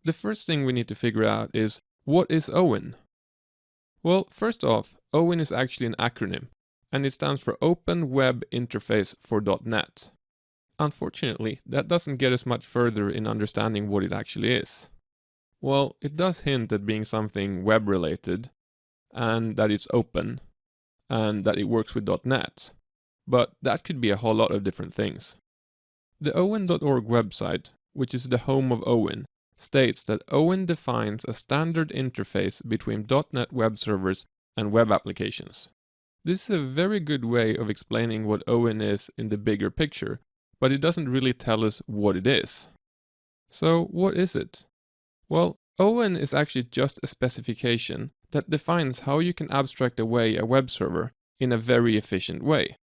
The first thing we need to figure out is, what is OWIN? Well, first off, OWIN is actually an acronym, and it stands for Open Web Interface for .NET. Unfortunately, that doesn't get us much further in understanding what it actually is. Well, it does hint at being something web-related, and that it's open, and that it works with .NET. But that could be a whole lot of different things. The OWIN.org website, which is the home of OWIN, states that OWIN defines a standard interface between .NET web servers and web applications. This is a very good way of explaining what OWIN is in the bigger picture, but it doesn't really tell us what it is. So what is it? Well, OWIN is actually just a specification that defines how you can abstract away a web server in a very efficient way.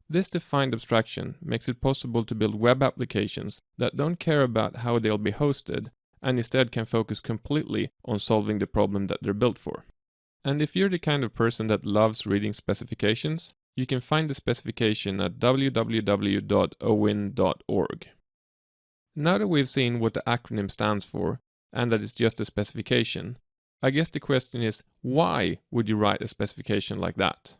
This defined abstraction makes it possible to build web applications that don't care about how they'll be hosted and instead can focus completely on solving the problem that they're built for. And if you're the kind of person that loves reading specifications, you can find the specification at www.owin.org. Now that we've seen what the acronym stands for, and that it's just a specification, I guess the question is, why would you write a specification like that?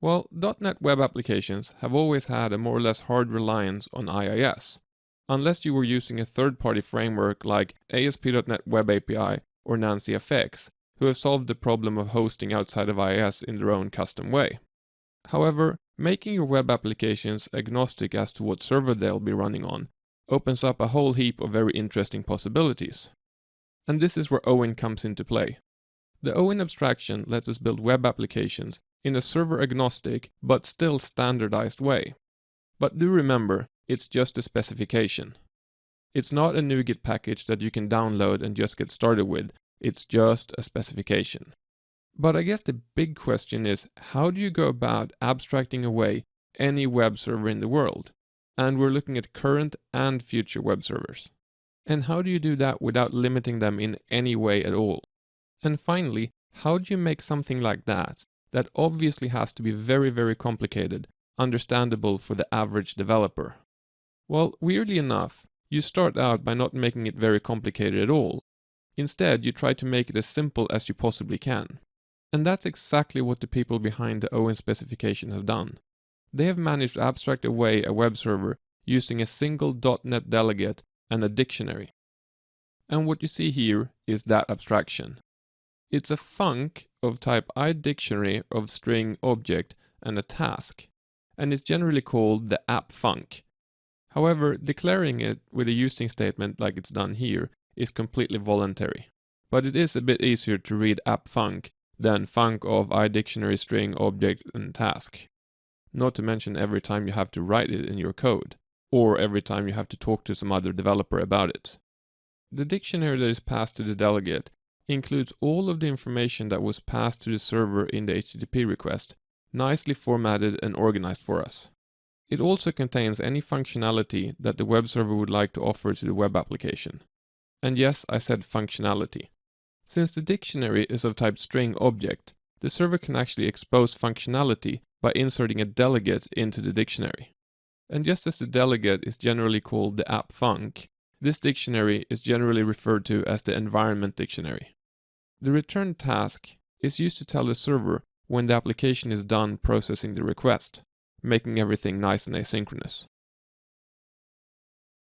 Well, .NET web applications have always had a more or less hard reliance on IIS, unless you were using a third-party framework like ASP.NET Web API or NancyFX, who have solved the problem of hosting outside of IIS in their own custom way. However, making your web applications agnostic as to what server they'll be running on opens up a whole heap of very interesting possibilities. And this is where OWIN comes into play. The OWIN abstraction lets us build web applications in a server-agnostic but still standardized way. But do remember, it's just a specification. It's not a NuGet package that you can download and just get started with, it's just a specification. But I guess the big question is, how do you go about abstracting away any web server in the world? And we're looking at current and future web servers. And how do you do that without limiting them in any way at all? And finally, how do you make something like that obviously has to be very, very complicated, understandable for the average developer? Well, weirdly enough, you start out by not making it very complicated at all. Instead, you try to make it as simple as you possibly can. And that's exactly what the people behind the OWIN specification have done. They have managed to abstract away a web server using a single .NET delegate and a dictionary. And what you see here is that abstraction. It's a func of type iDictionary of string object and a task, and it's generally called the app func. However, declaring it with a using statement like it's done here is completely voluntary. But it is a bit easier to read app func than func of iDictionary string object and task. Not to mention every time you have to write it in your code, or every time you have to talk to some other developer about it. The dictionary that is passed to the delegate includes all of the information that was passed to the server in the HTTP request, nicely formatted and organized for us. It also contains any functionality that the web server would like to offer to the web application. And yes, I said functionality. Since the dictionary is of type string object, the server can actually expose functionality by inserting a delegate into the dictionary. And just as the delegate is generally called the app func, this dictionary is generally referred to as the environment dictionary. The return task is used to tell the server when the application is done processing the request, making everything nice and asynchronous.